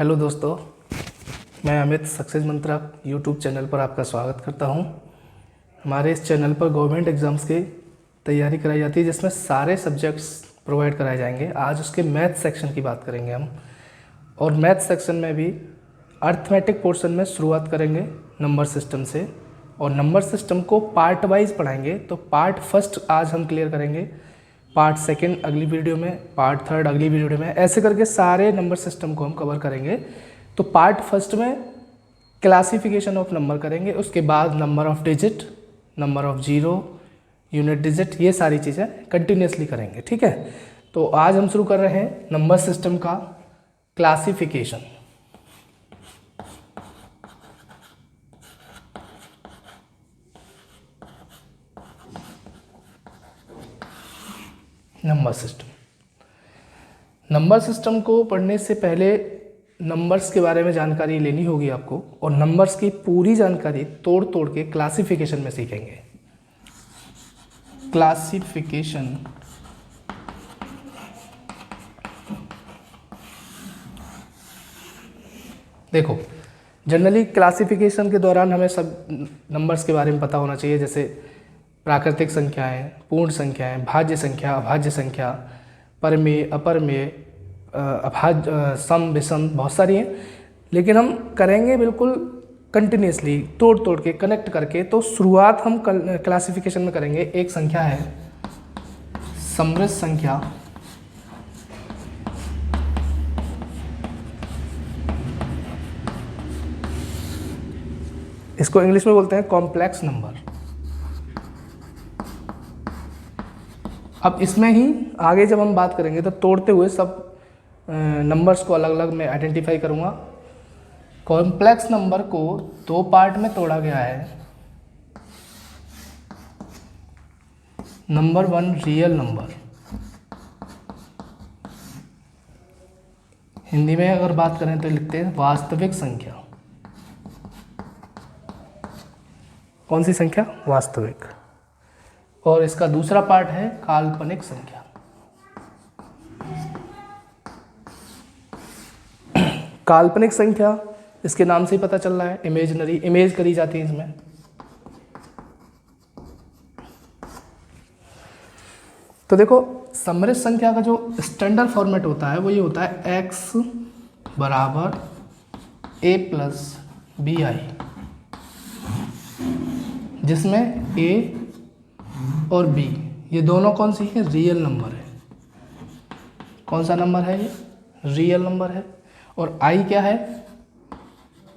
Hello दोस्तों, मैं Amit success मंत्रा YouTube channel पर आपका स्वागत करता हूं। हमारे इस चैनल पर गवर्नमेंट एग्ज़ाम्स की तैयारी कराई जाती है, जिसमें सारे सब्जेक्ट्स प्रोवाइड कराए जाएंगे। आज उसके मैथ सेक्शन की बात करेंगे हम, और मैथ सेक्शन में भी अर्थमेटिक पोर्शन में शुरुआत करेंगे नंबर सिस्टम से, और नंबर सिस्टम को पार्ट वाइज पढ़ाएंगे। तो पार्ट फर्स्ट आज हम क्लियर करेंगे, पार्ट सेकंड अगली वीडियो में, पार्ट थर्ड अगली वीडियो में, ऐसे करके सारे नंबर सिस्टम को हम कवर करेंगे। तो पार्ट फर्स्ट में क्लासिफिकेशन ऑफ नंबर करेंगे, उसके बाद number of digit, number of zero, unit digit, ये सारी चीज़ें कंटिन्यूसली करेंगे। ठीक है, तो आज हम शुरू कर रहे हैं नंबर सिस्टम का क्लासिफिकेशन। नंबर सिस्टम को पढ़ने से पहले नंबर्स के बारे में जानकारी लेनी होगी आपको, और नंबर्स की पूरी जानकारी तोड़ तोड़ के क्लासिफिकेशन में सीखेंगे। क्लासिफिकेशन देखो, जनरली क्लासिफिकेशन के दौरान हमें सब नंबर्स के बारे में पता होना चाहिए, जैसे प्राकृतिक संख्याएं, पूर्ण संख्याएं, भाज्य संख्या, अभाज्य संख्या, परमेय, अपरमेय, अभाज्य, सम, विषम, बहुत सारी हैं। लेकिन हम करेंगे बिल्कुल कंटिन्यूसली, तोड़ तोड़ के, कनेक्ट करके। तो शुरुआत हम क्लासिफिकेशन में करेंगे। एक संख्या है समृद्ध संख्या, इसको इंग्लिश में बोलते हैं कॉम्प्लेक्स नंबर। अब इसमें ही आगे जब हम बात करेंगे तो तोड़ते हुए सब नंबर्स को अलग अलग मैं आइडेंटिफाई करूँगा। कॉम्प्लेक्स नंबर को दो पार्ट में तोड़ा गया है। Number one, real number. Hindi में अगर बात करें तो लिखते हैं वास्तविक संख्या। कौन सी संख्या? वास्तविक। और इसका दूसरा पार्ट है काल्पनिक संख्या। काल्पनिक संख्या, इसके नाम से ही पता चल रहा है, इमेजिनरी, इमेज करी जाती है इसमें। तो देखो, समृद्ध संख्या का जो स्टैंडर्ड फॉर्मेट होता है वो ये होता है x बराबर a प्लस बी आई, जिसमें a और b ये दोनों कौन सी है? रियल नंबर है। कौन सा नंबर है ये? रियल नंबर है। और i क्या है?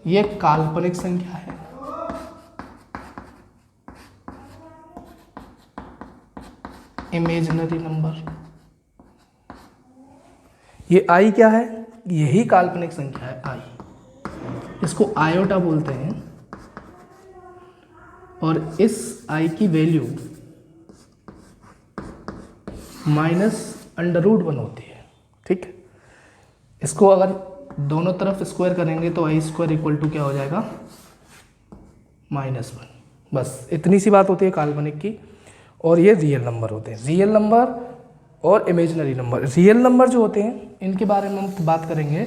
ये काल्पनिक संख्या है। Imaginary number. ये i क्या है? यही काल्पनिक संख्या है i। इसको आयोटा बोलते हैं, और इस i की वैल्यू -√1 होती है। ठीक, इसको अगर दोनों तरफ स्क्वायर करेंगे तो i स्क्वायर इक्वल टू क्या हो जाएगा? -1। बस इतनी सी बात होती है काल्पनिक की। और ये रियल नंबर होते हैं। रियल नंबर और इमेजिनरी नंबर। रियल नंबर जो होते हैं इनके बारे में हम बात करेंगे,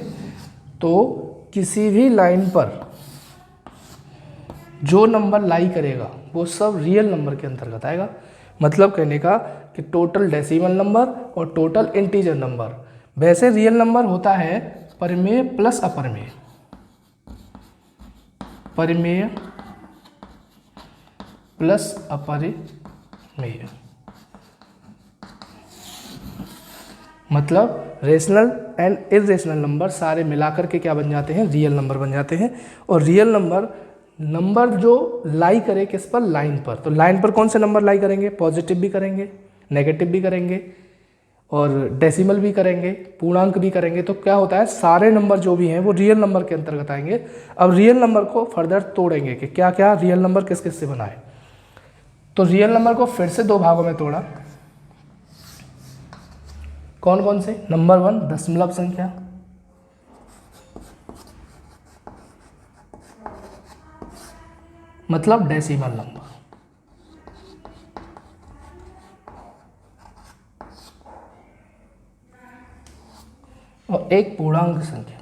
तो किसी भी लाइन पर जो नंबर लाई करेगा वो सब रियल नंबर के अंतर्गत आएगा। मतलब कहने का कि टोटल डेसिमल नंबर और टोटल इंटीजर नंबर। वैसे रियल नंबर होता है परिमेय प्लस अपरिमेय। परिमेय प्लस अपरिमेय मतलब रेशनल एंड इरेशनल नंबर सारे मिलाकर के क्या बन जाते हैं? रियल नंबर बन जाते हैं। और रियल नंबर जो लाई करे किस पर? लाइन पर। तो लाइन पर कौन से नंबर लाई करेंगे? पॉजिटिव भी करेंगे, नेगेटिव भी करेंगे, और डेसिमल भी करेंगे, पूर्णांक भी करेंगे। तो क्या होता है, सारे नंबर जो भी हैं वो रियल नंबर के अंतर्गत आएंगे। अब रियल नंबर को फर्दर तोड़ेंगे कि क्या क्या रियल नंबर किस किस से बना है। तो रियल नंबर को फिर से दो भागों में तोड़ा। कौन कौन से? नंबर वन, दशमलव संख्या। मतलब डेसिमल नंबर। और एक पूर्णांक संख्या।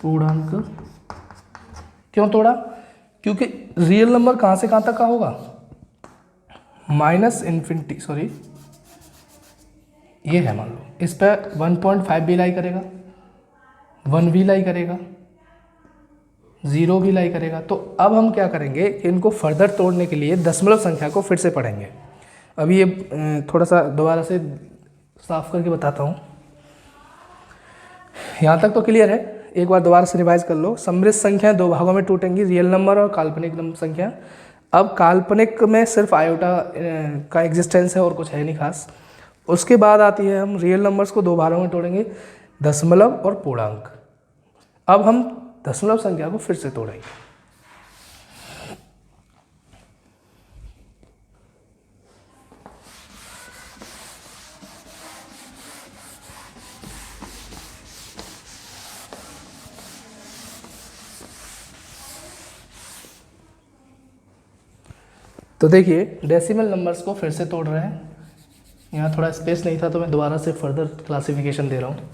पूर्णांक। क्यों तोड़ा? क्योंकि रियल नंबर कहाँ से कहाँ तक का होगा? माइनस इन्फिनिटी, सॉरी ये है, मान लो इस पर 1.5 भी लाई करेगा, 1 भी लाई करेगा, 0 भी लाई करेगा। तो अब हम क्या करेंगे कि इनको फर्दर तोड़ने के लिए दशमलव संख्या को फिर से पढ़ेंगे। अभी ये थोड़ा सा दोबारा से साफ करके बताता हूँ। यहाँ तक तो क्लियर है, एक बार दोबारा से रिवाइज कर लो। समृद्ध संख्या दो भागों में टूटेंगी, रियल नंबर और काल्पनिक संख्या। अब काल्पनिक में सिर्फ आयोटा का एग्जिस्टेंस है और कुछ है नहीं खास। उसके बाद आती है हम रियल नंबर्स को दो भागों में तोड़ेंगे, दशमलव और पूर्णांक। अब हम दशमलव संख्या को फिर से तोड़ेंगे। तो देखिए डेसिमल नंबर्स को फिर से तोड़ रहे हैं। यहाँ थोड़ा स्पेस नहीं था तो मैं दोबारा से फर्दर क्लासिफिकेशन दे रहा हूँ।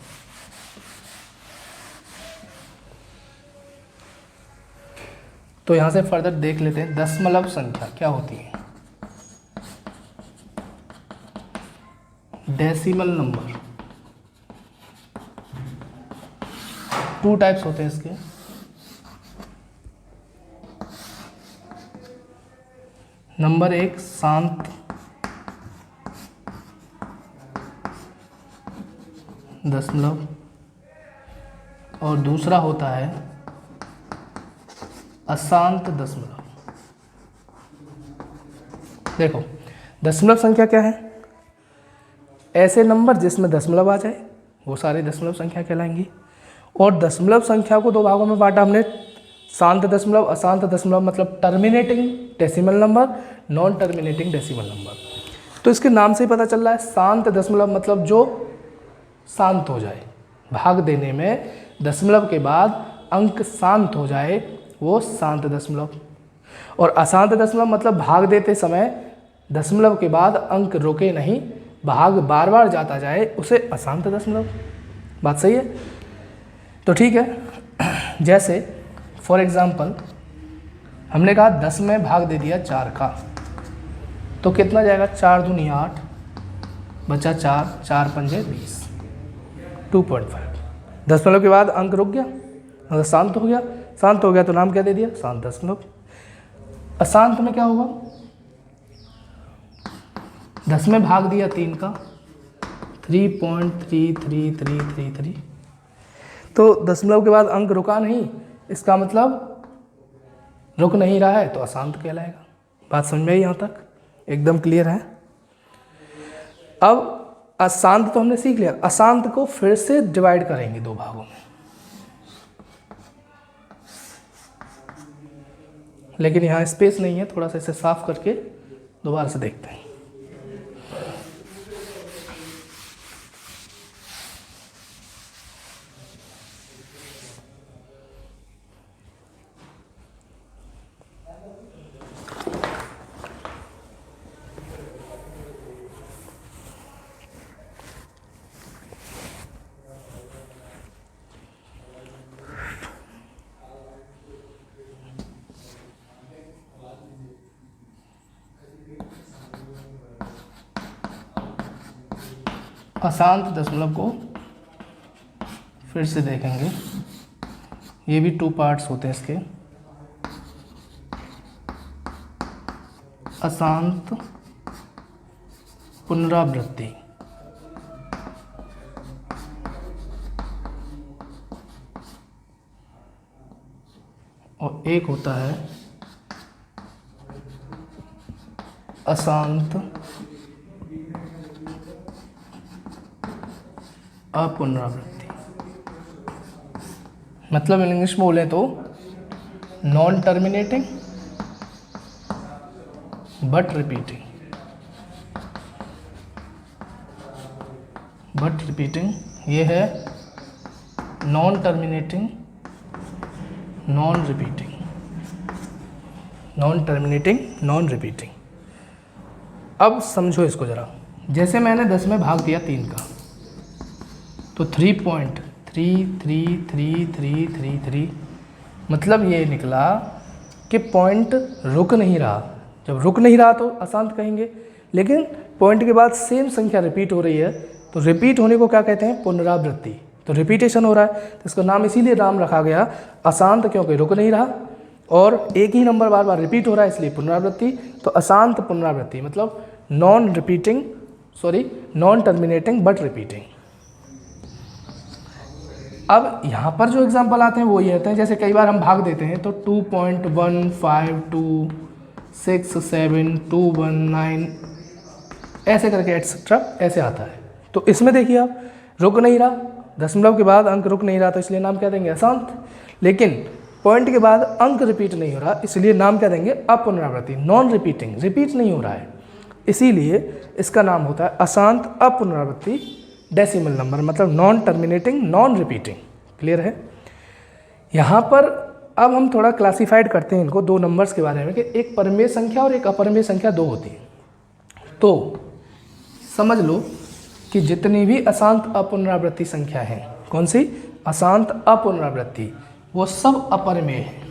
तो यहाँ से फर्दर देख लेते हैं दशमलव संख्या क्या होती है। डेसिमल नंबर 2 टाइप्स होते हैं इसके। नंबर 1 शांत दशमलव और दूसरा होता है अशांत दशमलव। देखो दशमलव संख्या क्या है? ऐसे नंबर जिसमें दशमलव आ जाए वो सारी दशमलव संख्या कहलाएंगी। और दशमलव संख्या को दो भागों में बांटा हमने, शांत दशमलव, अशांत दशमलव, मतलब terminating decimal number, non terminating decimal number. तो इसके नाम से ही पता चल रहा है शांत दशमलव मतलब जो शांत हो जाए, भाग देने में दशमलव के बाद अंक शांत हो जाए वो शांत दशमलव। और अशांत दशमलव मतलब भाग देते समय दशमलव के बाद अंक रुके नहीं, भाग बार बार जाता जाए, उसे अशांत दशमलव। बात सही है? तो ठीक है, जैसे फॉर एग्जाम्पल हमने कहा 10 में भाग दे दिया 4 का, तो कितना जाएगा? 4 दूनी 8, बचा 4, 4 पंजे 20, 2.5। दशमलव के बाद अंक रुक गया, शांत हो गया। शांत हो गया तो नाम क्या दे दिया? शांत दशमलव। अशांत में क्या होगा? 10 में भाग दिया 3 का, 3.33333। तो दशमलव के बाद अंक रुका नहीं, इसका मतलब रुक नहीं रहा है तो अशांत कहलाएगा। बात समझ में आई यहाँ तक? एकदम क्लियर है। अब अशांत तो हमने सीख लिया, अशांत को फिर से डिवाइड करेंगे दो भागों में। लेकिन यहाँ स्पेस नहीं है, थोड़ा सा इसे साफ करके दोबारा से देखते हैं। अशांत दशमलव को फिर से देखेंगे। ये भी 2 पार्ट्स होते हैं इसके। अशांत पुनरावृत्ति और एक होता है अशांत अपुनरावृत्ति। मतलब इंग्लिश में बोले तो नॉन टर्मिनेटिंग बट रिपीटिंग। ये है non terminating non repeating. Non terminating non repeating. अब समझो इसको ज़रा। जैसे मैंने 10 में भाग दिया 3 का, तो 3.33333 3 मतलब ये निकला कि पॉइंट रुक नहीं रहा। जब रुक नहीं रहा तो अशांत कहेंगे, लेकिन पॉइंट के बाद सेम संख्या रिपीट हो रही है तो रिपीट होने को क्या कहते हैं? पुनरावृत्ति। तो रिपीटेशन हो रहा है तो इसका नाम इसीलिए नाम रखा गया अशांत, क्योंकि रुक नहीं रहा और एक ही नंबर बार बार रिपीट हो रहा है, इसलिए पुनरावृत्ति। तो अशांत पुनरावृत्ति मतलब नॉन टर्मिनेटिंग बट रिपीटिंग। अब यहाँ पर जो एग्जाम्पल आते हैं वो ये होते हैं, जैसे कई बार हम भाग देते हैं तो 2.1526721 ऐसे करके एटसेट्रा ऐसे आता है। तो इसमें देखिए आप रुक नहीं रहा, दशमलव के बाद अंक रुक नहीं रहा तो इसलिए नाम क्या देंगे? अशांत। लेकिन पॉइंट के बाद अंक रिपीट नहीं हो रहा इसलिए नाम क्या देंगे? अपुनरावृत्ति, नॉन रिपीटिंग, रिपीट नहीं हो रहा है, इसीलिए इसका नाम होता है अशांत अपुनरावृत्ति डेसिमल नंबर, मतलब non terminating non repeating. Clear है? यहाँ पर अब हम थोड़ा क्लासिफाइड करते हैं इनको दो नंबर्स के बारे में कि एक परिमेय संख्या और एक अपरिमेय संख्या दो होती है। तो समझ लो कि जितनी भी अशांत अपुनरावृत्ति संख्या है, कौन सी? अशांत अपुनरावृत्ति, वो सब अपरिमेय है।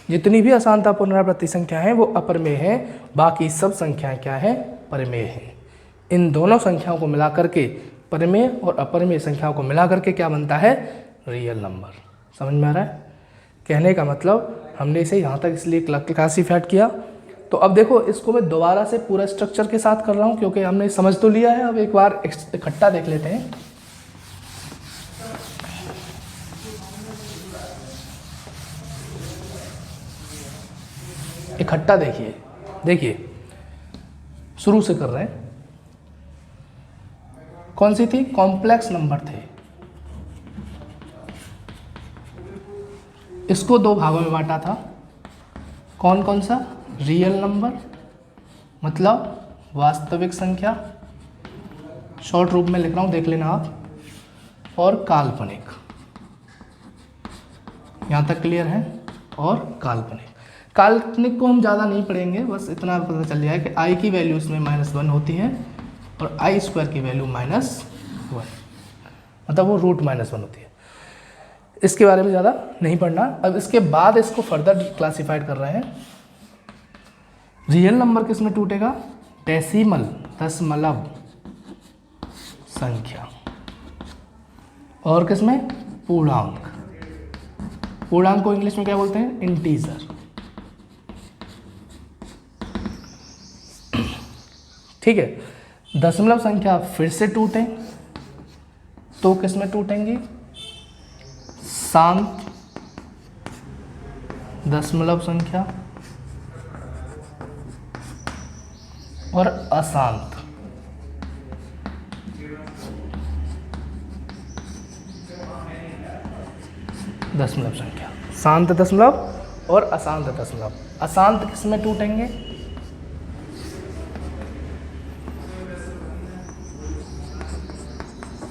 जितनी भी अशांत पुनरावृत्ति संख्या है वो अपरिमेय है, बाकी सब संख्याएं क्या है? परिमेय है। इन दोनों संख्याओं को मिला करके, परिमेय और अपरिमेय संख्याओं को मिला करके क्या बनता है? Real number. समझ में आ रहा है? कहने का मतलब हमने इसे यहाँ तक इसलिए क्लासिफाइड किया। तो अब देखो इसको मैं दोबारा से पूरा स्ट्रक्चर के साथ कर रहा हूँ क्योंकि हमने समझ तो लिया है, अब एक बार इकट्ठा देख लेते हैं। इकट्ठा देखिए शुरू से कर रहे हैं। कौन सी थी? कॉम्प्लेक्स नंबर थे। इसको दो भागों में बांटा था। कौन कौन सा? रियल नंबर मतलब वास्तविक संख्या, शॉर्ट रूप में लिख रहा हूं, देख लेना आप, और काल्पनिक। यहां तक क्लियर है? और काल्पनिक को हम ज़्यादा नहीं पढ़ेंगे, बस इतना पता चल जाए कि आई की वैल्यू इसमें -1 होती है और आई स्क्वायर की वैल्यू -1, मतलब वो √-1 होती है। इसके बारे में ज़्यादा नहीं पढ़ना। अब इसके बाद इसको फर्दर क्लासिफाइड कर रहे हैं। रियल नंबर किस में टूटेगा? डेसिमल, दशमलव संख्या। और किस में? पूर्णांक। पूर्णांक को इंग्लिश में क्या बोलते हैं? इंटीजर। ठीक है। दशमलव संख्या फिर से टूटे तो किस में टूटेंगी? शांत दशमलव संख्या और अशांत दशमलव संख्या। शांत दशमलव और अशांत दशमलव। अशांत किस में टूटेंगे?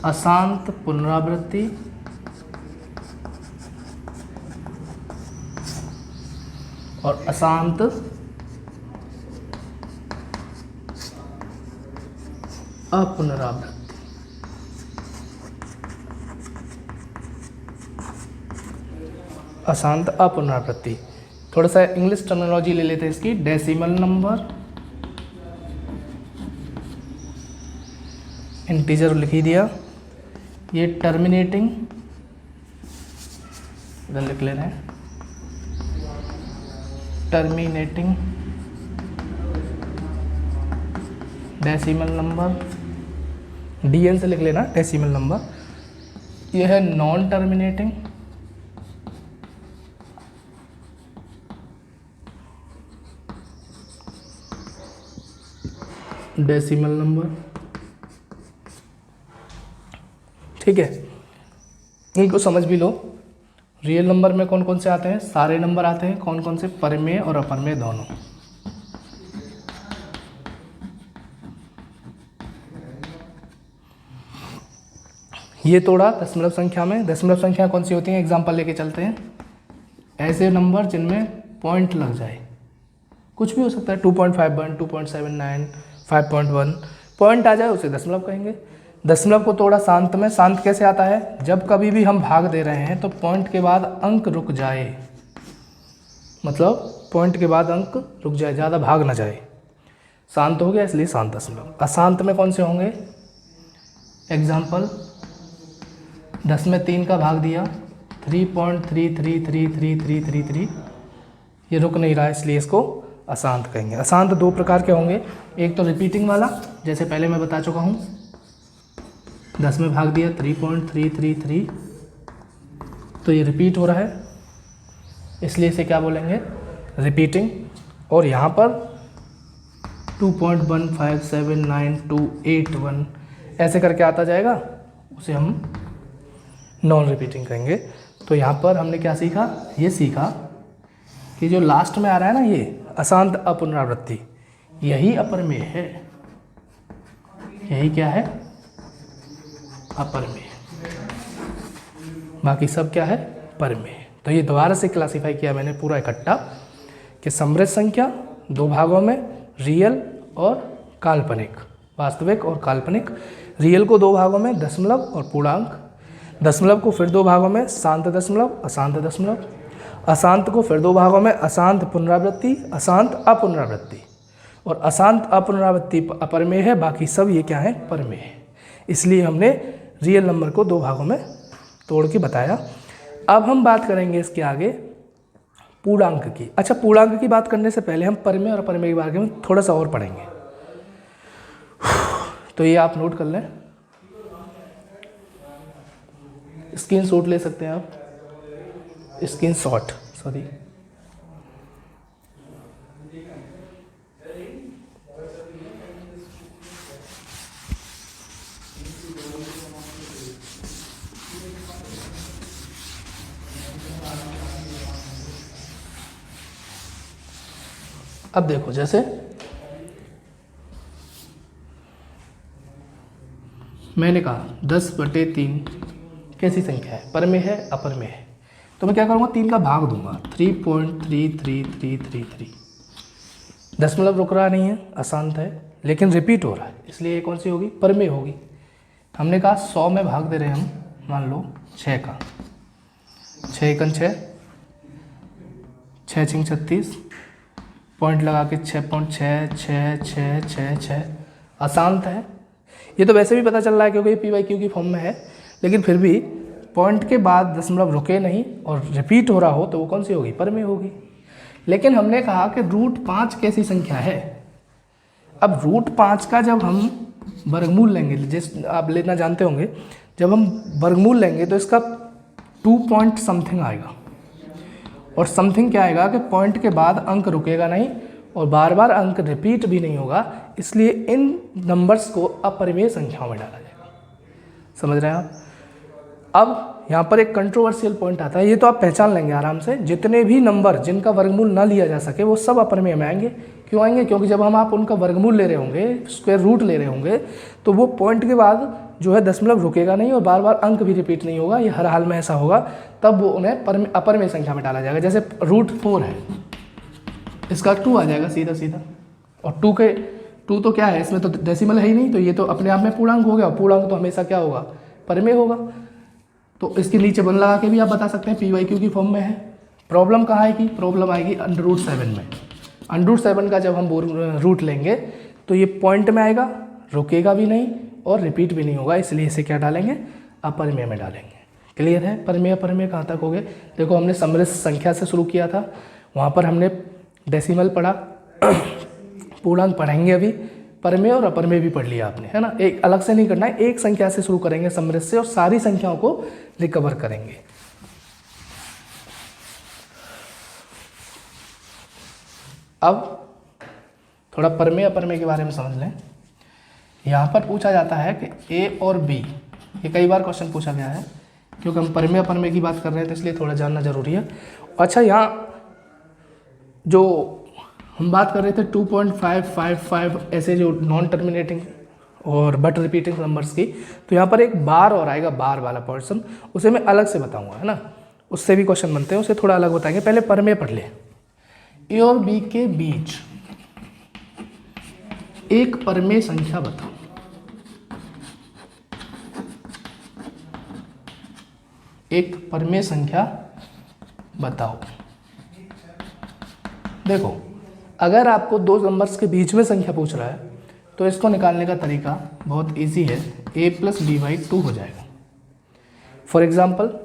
अशांत पुनरावृत्ति और अशांत अपुनरावृत्ति। अशांत अपुनरावृत्ति। थोड़ा सा इंग्लिश टर्मिनोलॉजी ले लेते हैं इसकी। डेसिमल नंबर, इंटीजर लिख ही दिया। ये टर्मिनेटिंग, इधर लिख ले रहे हैं, टर्मिनेटिंग डेसिमल नंबर, DN से लिख लेना डेसिमल नंबर। ये है नॉन टर्मिनेटिंग डेसिमल नंबर। ठीक है, इनको समझ भी लो। रियल नंबर में कौन कौन से आते हैं? सारे नंबर आते हैं। कौन कौन से? परिमेय और अपरिमेय दोनों। ये तोड़ा दशमलव संख्या में। दशमलव संख्या कौन सी होती है? एग्जाम्पल लेके चलते हैं। ऐसे नंबर जिनमें पॉइंट लग जाए, कुछ भी हो सकता है, 2.51, 2.79, 5.1 पॉइंट आ जाए उसे दशमलव कहेंगे। दशमलव को तोड़ा शांत में, शांत कैसे आता है, जब कभी भी हम भाग दे रहे हैं तो पॉइंट के बाद अंक रुक जाए, मतलब पॉइंट के बाद अंक रुक जाए, ज़्यादा भाग ना जाए। शांत हो गया इसलिए शांत दशमलव। अशांत में कौन से होंगे, एग्जाम्पल 10 में 3 का भाग दिया 3.333333, ये रुक नहीं रहा है इसलिए इसको अशांत कहेंगे। अशांत दो प्रकार के होंगे, एक तो रिपीटिंग वाला, जैसे पहले मैं बता चुका हूँ, 10 में भाग दिया 3.333, तो ये रिपीट हो रहा है इसलिए इसे क्या बोलेंगे, रिपीटिंग। और यहाँ पर 2.157928 ऐसे करके आता जाएगा, उसे हम नॉन रिपीटिंग कहेंगे। तो यहाँ पर हमने क्या सीखा, ये सीखा कि जो लास्ट में आ रहा है ना, ये अशांत अपुनरावृत्ति, यही अपरमेय है। यही क्या है, अपरमेय, बाकी सब क्या है, परमेय। तो ये दोबारा से क्लासीफाई किया मैंने पूरा इकट्ठा कि समृद्ध संख्या दो भागों में, रियल और काल्पनिक, वास्तविक और काल्पनिक। रियल को दो भागों में, दशमलव और पूर्णांक। दशमलव को फिर दो भागों में, शांत दशमलव, अशांत दशमलव। अशांत को फिर दो भागों में, अशांत पुनरावृत्ति, अशांत अपुनरावृत्ति। और अशांत अपुनरावृत्ति अपरमेय है, बाकी सब ये क्या है, परमेय है। इसलिए हमने रियल नंबर को दो भागों में तोड़ के बताया। अब हम बात करेंगे इसके आगे पूर्णांक की। अच्छा, पूर्णांक की बात करने से पहले हम परमेय और अपरमेय के बारे में थोड़ा सा और पढ़ेंगे, तो ये आप नोट कर लें, स्क्रीनशॉट ले सकते हैं आप, स्क्रीनशॉट, सॉरी। अब देखो, जैसे मैंने कहा 10/3 कैसी संख्या है, परमेय है, अपरमेय है। तो मैं क्या करूँगा, 3 का भाग दूंगा 3.33333। दशमलव रुक रहा नहीं है, अशांत है, लेकिन रिपीट हो रहा है, इसलिए ये कौन सी होगी, परमेय होगी। हमने कहा 100 में भाग दे रहे हैं हम, मान लो 6 का, 6 एकन 6, 6 छिंग 36, पॉइंट लगा के 6.66666, अशांत है। ये तो वैसे भी पता चल रहा है क्योंकि PYQ की फॉर्म में है, लेकिन फिर भी पॉइंट के बाद दशमलव रुके नहीं और रिपीट हो रहा हो तो वो कौन सी होगी, परमेय होगी। लेकिन हमने कहा कि √5 कैसी संख्या है। अब √5 का जब हम वर्गमूल लेंगे, जिस आप लेना जानते होंगे, जब हम वर्गमूल लेंगे तो इसका 2 पॉइंट समथिंग आएगा, और समथिंग क्या आएगा कि पॉइंट के बाद अंक रुकेगा नहीं और बार बार अंक रिपीट भी नहीं होगा, इसलिए इन नंबर्स को अपरिमेय संख्याओं में डाला जाएगा। समझ रहे हैं आप। अब यहाँ पर एक कंट्रोवर्शियल पॉइंट आता है, ये तो आप पहचान लेंगे आराम से, जितने भी नंबर जिनका वर्गमूल ना लिया जा सके वो सब अपरिमेय में आएंगे। क्यों आएंगे, क्योंकि जब हम आप उनका वर्गमूल ले रहे होंगे, स्क्वायर रूट ले रहे होंगे, तो वो पॉइंट के बाद जो है दशमलव रुकेगा नहीं और बार बार अंक भी रिपीट नहीं होगा, ये हर हाल में ऐसा होगा, तब वो उन्हें अपरमेय संख्या में डाला जाएगा। जैसे √4 है, इसका 2 आ जाएगा सीधा सीधा, और 2 तो क्या है, इसमें तो डेसिमल है ही नहीं, तो ये तो अपने आप में पूर्णांक हो गया, और पूर्णांक तो हमेशा क्या होगा, परमेय होगा। तो इसके नीचे बन लगा के भी आप बता सकते हैं, PYQ की फॉर्म में है। प्रॉब्लम कहाँ आएगी, प्रॉब्लम आएगी √7 में। √7 का जब हम रूट लेंगे तो ये पॉइंट में आएगा, रुकेगा भी नहीं और रिपीट भी नहीं होगा, इसलिए इसे क्या डालेंगे, अपरमेय में डालेंगे। क्लियर है। परमेय अपरमेय कहाँ तक हो गए, देखो हमने समृद्ध संख्या से शुरू किया था, वहाँ पर हमने डेसिमल पढ़ा, पूर्णांक पढ़ेंगे अभी, परमेय और अपरमेय भी पढ़ लिया आपने, है ना। एक अलग से नहीं करना है, एक संख्या से शुरू करेंगे समृद्ध से, और सारी संख्याओं को रिकवर करेंगे। अब थोड़ा परमेय अपरमेय के बारे में समझ लें। यहाँ पर पूछा जाता है कि A और B, ये कई बार क्वेश्चन पूछा गया है, क्योंकि हम परमेय अपरमेय की बात कर रहे हैं तो इसलिए थोड़ा जानना जरूरी है। अच्छा, यहाँ जो हम बात कर रहे थे 2.555 ऐसे जो नॉन टर्मिनेटिंग और बट रिपीटिंग नंबर्स की, तो यहाँ पर एक बार और आएगा, बार वाला पोर्शन, उसे मैं अलग से बताऊंगा, है ना, उससे भी क्वेश्चन बनते हैं, उसे थोड़ा अलग बताएंगे। पहले परमेय पढ़ ले। A और B के बीच एक परमेय संख्या बताओ। एक परमेय संख्या बताओ। देखो, अगर आपको दो नंबर्स के बीच में संख्या पूछ रहा है तो इसको निकालने का तरीका बहुत इजी है, a प्लस बी बाई 2 हो जाएगा। फॉर एग्जाम्पल,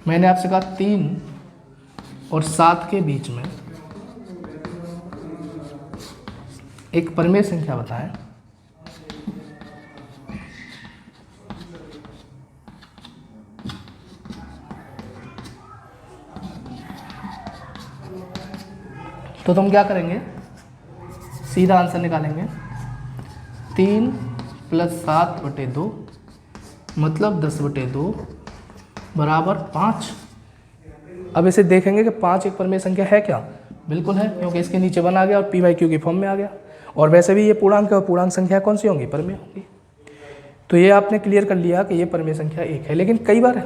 मैंने आपसे कहा 3 और 7 के बीच में एक परमेय संख्या बताएं। तो तुम क्या करेंगे, सीधा आंसर निकालेंगे। 3 प्लस 7/2 मतलब 10/2 बराबर 5। अब इसे देखेंगे कि 5 एक परमेय संख्या है क्या? बिल्कुल है, क्योंकि इसके नीचे 1 आ गया और पी बाई क्यू की फॉर्म में आ गया। और वैसे भी ये पूर्णांक है और पूर्णांक संख्या कौन सी होंगी? परमेय होंगी। तो ये आपने क्लियर कर लिया कि ये परमेय संख्या एक है। लेकिन कई बार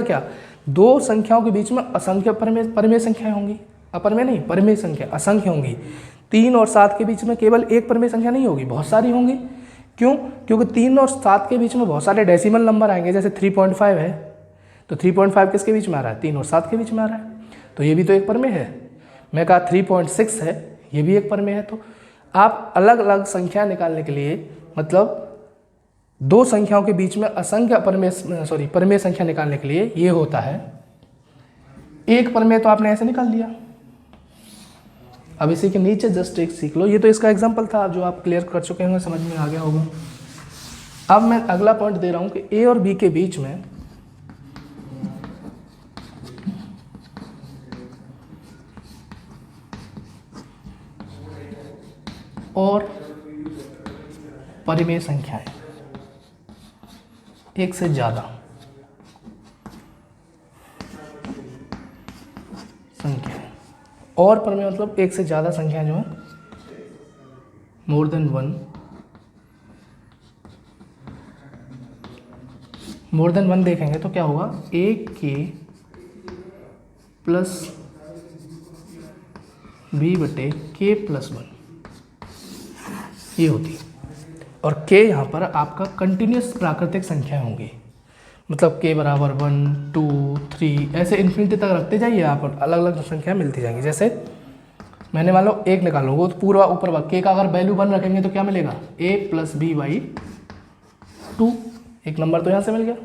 क्या, दो संख्याओं के बीच में असंख्य परमेय संख्याएं होंगी। अपरमेय नहीं, परमेय संख्या असंख्य होंगी। 3 और 7 के बीच में केवल एक परमेय संख्या नहीं होगी, बहुत सारी होंगी। क्यों? क्योंकि 3 और 7 के बीच में बहुत सारे डेसिमल नंबर आएंगे। जैसे 3.5 है, तो 3.5 किसके बीच में आ रहा है? 3 और 7 के बीच में आ रहा है, तो ये भी तो एक परमेय है। मैं कहा 3.6 है, ये भी एक परमेय है। तो आप अलग अलग संख्या निकालने के लिए, मतलब दो संख्याओं के बीच में असंख्य परमेय संख्या निकालने के लिए ये होता है। एक परमेय तो आपने ऐसे निकाल लिया। अब इसी के नीचे जस्ट एक सीख लो, ये तो इसका एग्जांपल था जो आप क्लियर कर चुके होंगे, समझ में आ गया होगा। अब मैं अगला पॉइंट दे रहा हूं कि ए और बी के बीच में और परिमेय संख्याएं, एक से ज्यादा संख्या। और परमेय मतलब एक से ज्यादा संख्या जो है, मोर देन वन देखेंगे तो क्या होगा? ए के प्लस बी बटे के प्लस 1 ये होती। और के यहाँ पर आपका कंटिन्यूस प्राकृतिक संख्या होंगी, मतलब के बराबर 1, 2, 3 ऐसे इन्फिनिटी तक रखते जाइए आप, अलग अलग संख्या मिलती जाएंगी। जैसे मैंने मान लो 1 निकालो, वो तो पूरा ऊपर के का अगर वैल्यू 1 रखेंगे तो क्या मिलेगा? a प्लस बी बाई 2, एक नंबर तो यहाँ से मिल गया।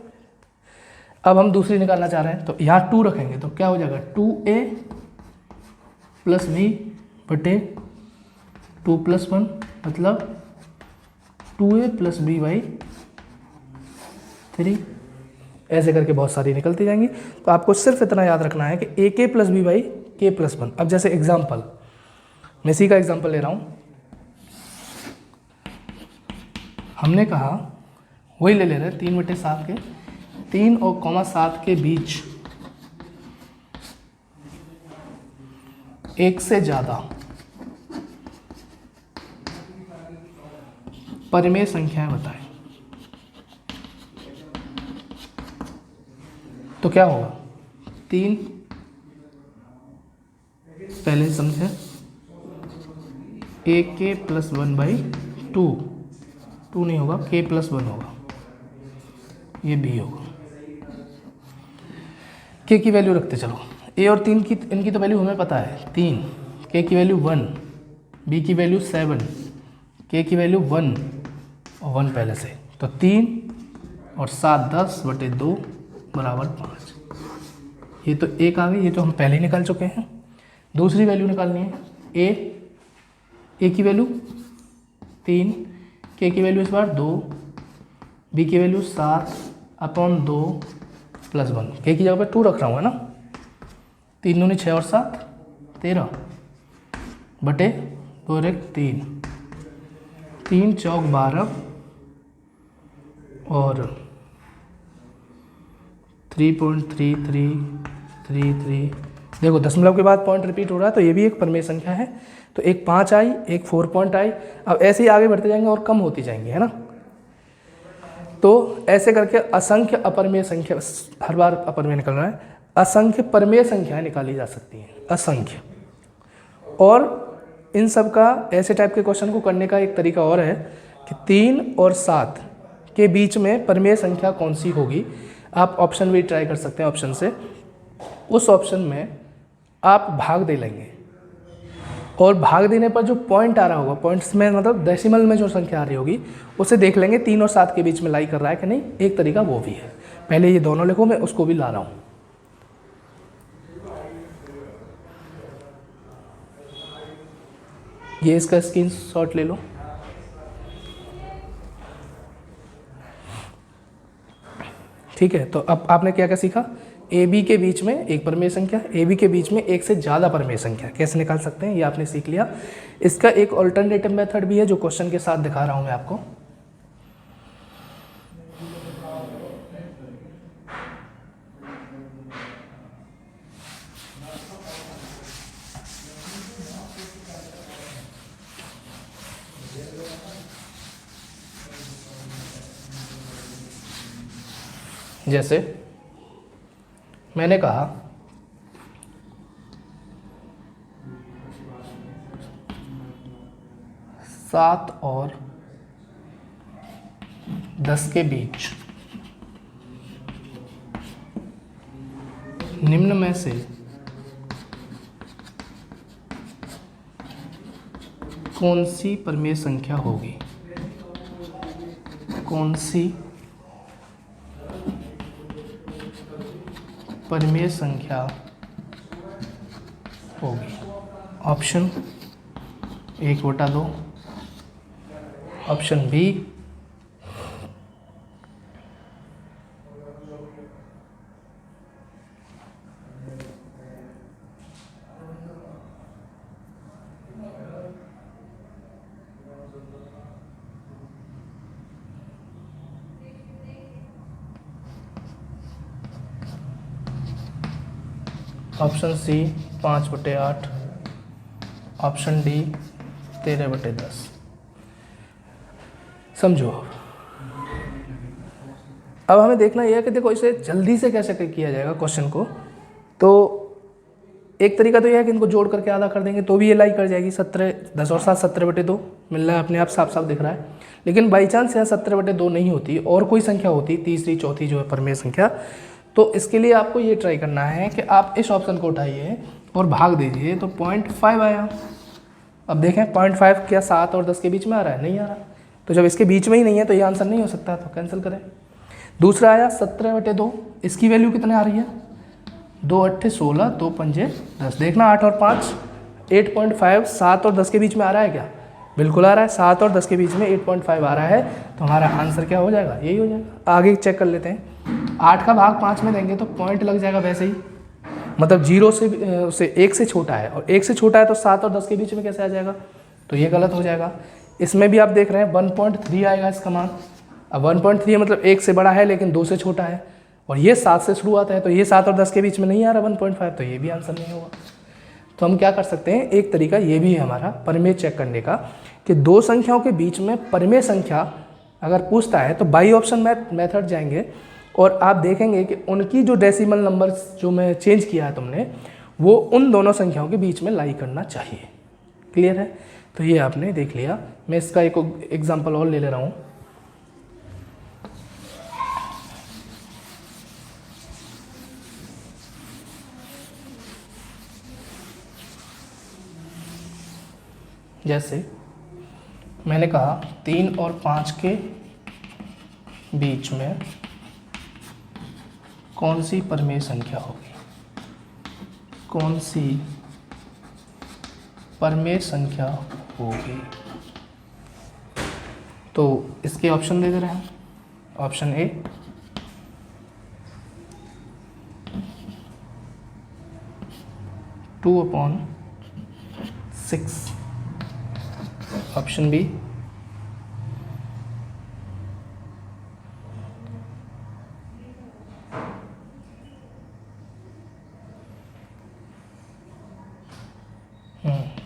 अब हम दूसरी निकालना चाह रहे हैं तो यहाँ 2 रखेंगे तो क्या हो जाएगा? 2a प्लस बी बटे 2 प्लस 1 मतलब 2a प्लस बी बाई 3। ऐसे करके बहुत सारी निकलती जाएंगी। तो आपको सिर्फ इतना याद रखना है कि ए के प्लस बी बाई के प्लस 1। अब जैसे एग्जाम्पल, मैं इसी का एग्जाम्पल ले रहा हूँ। हमने कहा वही ले रहे हैं 3/7 के, 3 और 7 के बीच एक से ज़्यादा परिमेय संख्याएं बताएं। तो क्या होगा? 3 पहले समझे, ए के प्लस 1 बाई 2 नहीं होगा, के प्लस 1 होगा, ये बी होगा। के की वैल्यू रखते चलो, ए और 3 की, इनकी तो वैल्यू हमें पता है 3, के की वैल्यू 1, बी की वैल्यू 7, के की वैल्यू 1 और 1 पहले से, तो 3 और 7 10/2 बराबर 5। ये तो एक आ गई, ये तो हम पहले ही निकाल चुके हैं। दूसरी वैल्यू निकालनी है, ए की वैल्यू 3, के की वैल्यू इस बार 2, बी की वैल्यू 7/2 प्लस 1, के की जगह पे 2 रख रहा हूँ है ना। 3 दूनी 6 और 7 13 बटे 2 और 1 3, 3 चौक 12 और 3.3333। देखो दशमलव के बाद पॉइंट रिपीट हो रहा है, तो ये भी एक परमेय संख्या है। तो एक 5 आई, एक 4 पॉइंट आई। अब ऐसे ही आगे बढ़ते जाएंगे और कम होती जाएंगी, है ना। तो ऐसे करके असंख्य अपरमेय संख्या, हर बार अपरमेय निकल रहा है, असंख्य परमेय संख्याएं निकाली जा सकती हैं, असंख्य। और इन सब का ऐसे टाइप के क्वेश्चन को करने का एक तरीका और है कि 3 और 7 के बीच में परिमेय संख्या कौन सी होगी। आप ऑप्शन भी ट्राई कर सकते हैं ऑप्शन से। उस ऑप्शन में आप भाग दे लेंगे और भाग देने पर जो पॉइंट आ रहा होगा, पॉइंट्स में मतलब डेसिमल में जो संख्या आ रही होगी उसे देख लेंगे 3 और 7 के बीच में लाई कर रहा है कि नहीं। एक तरीका वो भी है। पहले ये दोनों लिखो, मैं उसको भी ला रहा हूँ। ये इसका स्क्रीनशॉट ले लो। ठीक है, तो अब आपने क्या क्या सीखा। ए बी के बीच में एक परिमेय संख्या, ए बी के बीच में एक से ज़्यादा परिमेय संख्या कैसे निकाल सकते हैं ये आपने सीख लिया। इसका एक ऑल्टरनेटिव मेथड भी है जो क्वेश्चन के साथ दिखा रहा हूँ मैं आपको। जैसे मैंने कहा 7 और 10 के बीच निम्न में से कौन सी परिमेय संख्या होगी, कौन सी परिमेय संख्या होगी। Option 1/2, option B 5/8, option D 13/10। समझो अब हमें देखना यह है कि देखो इसे जल्दी से कैसे किया जाएगा क्वेश्चन को। तो एक तरीका तो यह है कि इनको जोड़ करके आधा कर देंगे तो भी ये लाई कर जाएगी। 17, 10 और 7 17/2 मिल रहा है, अपने आप साफ साफ दिख रहा है। लेकिन बाई चांस यहाँ 17/2 नहीं होती और कोई संख्या होती, तीसरी चौथी जो है परिमेय संख्या, तो इसके लिए आपको ये ट्राई करना है कि आप इस ऑप्शन को उठाइए और भाग दीजिए तो 0.5 आया। अब देखें 0.5 क्या 7 और 10 के बीच में आ रहा है, नहीं आ रहा। तो जब इसके बीच में ही नहीं है तो ये आंसर नहीं हो सकता, तो कैंसिल करें। दूसरा आया 17/2, इसकी वैल्यू कितने आ रही है, 2 8 16, 2 5 10। देखना 8 और 5 8.5 7 और 10 के बीच में आ रहा है क्या, बिल्कुल आ रहा है। 7 और 10 के बीच में 8.5 आ रहा है तो हमारा आंसर क्या हो जाएगा, यही हो जाएगा। आगे चेक कर लेते हैं। 8 का भाग 5 में देंगे तो पॉइंट लग जाएगा वैसे ही, मतलब 0 से 1 से छोटा है, और 1 से छोटा है तो 7 और 10 के बीच में कैसे आ जाएगा, तो ये गलत हो जाएगा। इसमें भी आप देख रहे हैं 1.3 आएगा इसका मान। अब 1.3 मतलब 1 से बड़ा है लेकिन 2 से छोटा है, और ये 7 से शुरुआत है तो ये 7 और 10 के बीच में नहीं आ रहा 1.5, तो ये भी आंसर नहीं होगा। तो हम क्या कर सकते हैं, एक तरीका ये भी है हमारा परिमेय चेक करने का कि दो संख्याओं के बीच में परिमेय संख्या अगर पूछता है तो बाई ऑप्शन मेथड जाएंगे और आप देखेंगे कि उनकी जो डेसिमल नंबर्स जो मैं चेंज किया है तुमने, वो उन दोनों संख्याओं के बीच में लाई करना चाहिए। क्लियर है, तो ये आपने देख लिया। मैं इसका एक एग्जांपल और ले रहा हूँ। जैसे मैंने कहा 3 और 5 के बीच में कौन सी परिमेय संख्या होगी, कौन सी परिमेय संख्या होगी। तो इसके ऑप्शन दे दे रहे हैं। Option A 2/6, option B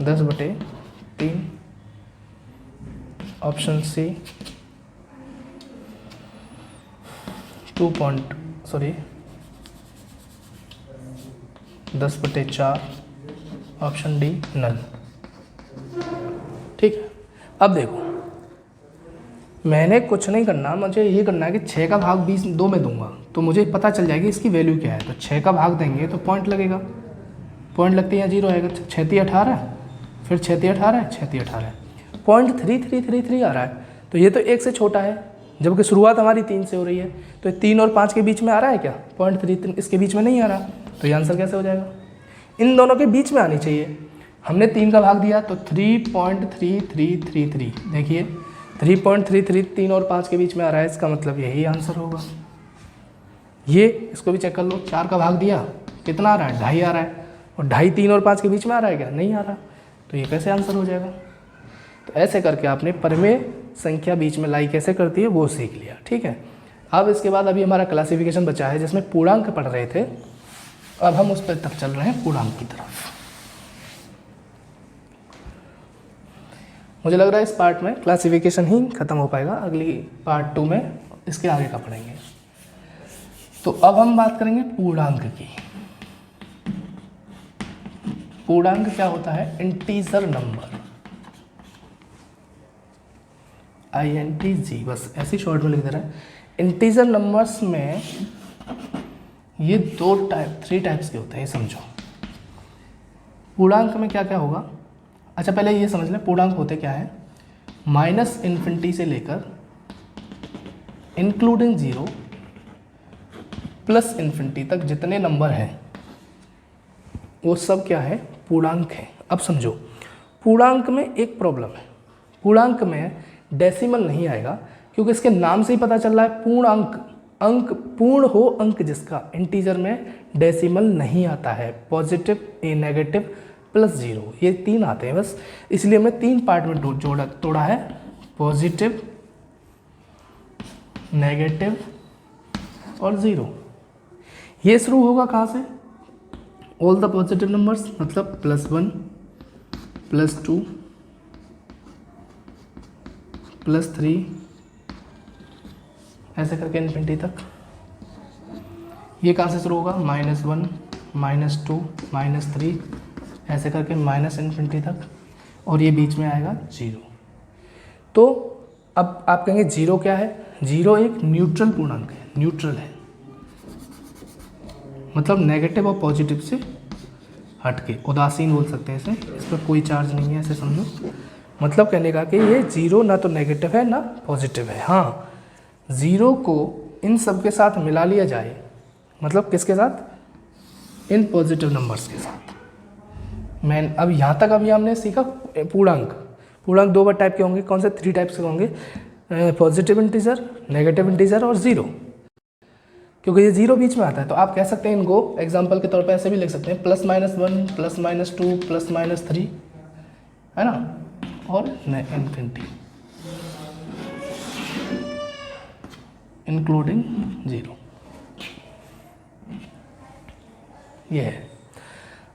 10/3, option C 10/4, option D null. अब देखो, मैंने कुछ नहीं करना, मुझे ये करना है कि 6 का भाग 20 2 में दूंगा तो मुझे पता चल जाएगी इसकी वैल्यू क्या है। तो 6 का भाग देंगे तो पॉइंट लगेगा, पॉइंट लगते हैं 0 आएगा। 6 × 18, फिर 6 × 18, 6 × 18, पॉइंट 3333 आ रहा है। तो ये तो 1 से छोटा है, जबकि शुरुआत हमारी 3 से हो रही है। तो 3 और 5 के बीच में आ रहा है क्या? पॉइंट 3 इसके बीच में नहीं आ रहा। तो ये आंसर कैसे हो जाएगा? इन दोनों के बीच में आनी चाहिए। हमने 3 का भाग दिया तो 3.3333, देखिए 3.33 3 और 5 के बीच में आ रहा है, इसका मतलब यही आंसर होगा। ये इसको भी चेक कर लो, 4 का भाग दिया, कितना आ रहा है? 2.5 आ रहा है, और 2.5 3 और 5 के बीच में आ रहा है क्या? नहीं आ रहा। तो ये कैसे आंसर हो जाएगा? तो ऐसे करके आपने परिमेय संख्या बीच में लाई कैसे करती है वो सीख लिया, ठीक है। अब इसके बाद अभी हमारा क्लासिफिकेशन बचा है जिसमें पूर्णांक पढ़ रहे थे, अब हम उस पर तक चल रहे हैं, पूर्णांक की तरफ। मुझे लग रहा है इस पार्ट में क्लासिफिकेशन ही खत्म हो पाएगा, अगली पार्ट 2 में इसके आगे का पढ़ेंगे। तो अब हम बात करेंगे पूर्णांक की। पूर्णांक क्या होता है? इंटीजर नंबर, INTG, बस ऐसे शॉर्ट में लिख दे रहा है। इंटीजर नंबर्स में ये 3 टाइप्स के होते हैं, ये समझो। पूर्णांक में क्या क्या होगा? अच्छा पहले ये समझ लें पूर्णांक होते क्या है। -∞ से लेकर इंक्लूडिंग 0 +∞ तक जितने नंबर हैं वो सब क्या है? पूर्णांक है। अब समझो, पूर्णांक में एक प्रॉब्लम है, पूर्णांक में डेसिमल नहीं आएगा, क्योंकि इसके नाम से ही पता चल रहा है पूर्णांक, अंक पूर्ण हो अंक जिसका। इंटीजर में डेसिमल नहीं आता है, पॉजिटिव, नेगेटिव, +0, ये 3 आते हैं बस। इसलिए हमने 3 पार्ट में तोड़ा है, पॉजिटिव, नेगेटिव और 0। ये शुरू होगा कहाँ से? ऑल द पॉजिटिव नंबर्स, मतलब +1, +2, +3, ऐसे करके इन्फिनिटी तक। ये कहाँ से शुरू होगा? -1, -2, -3, ऐसे करके -∞ तक, और ये बीच में आएगा 0। तो अब आप कहेंगे 0 क्या है? 0 एक न्यूट्रल पूर्णांक है, न्यूट्रल है, मतलब नेगेटिव और पॉजिटिव से हटके, उदासीन बोल सकते हैं इसे, इस पर कोई चार्ज नहीं है, ऐसे समझो। मतलब कहने का कि ये 0 ना तो नेगेटिव है ना पॉजिटिव है। हाँ, 0 को इन सब के साथ मिला लिया जाए, मतलब किसके साथ? इन पॉजिटिव नंबर्स के साथ। अब यहाँ तक अभी हमने सीखा पूर्णांक। पूर्णांक 2 टाइप के होंगे, कौन से? 3 टाइप्स के होंगे, पॉजिटिव इंटीजर, नेगेटिव इंटीजर और 0। क्योंकि ये 0 बीच में आता है तो आप कह सकते हैं इनको एग्जाम्पल के तौर पे ऐसे भी लिख सकते हैं, +-1, +-2, +-3, है ना, और इन्फिनिटी इंक्लूडिंग 0, ये है।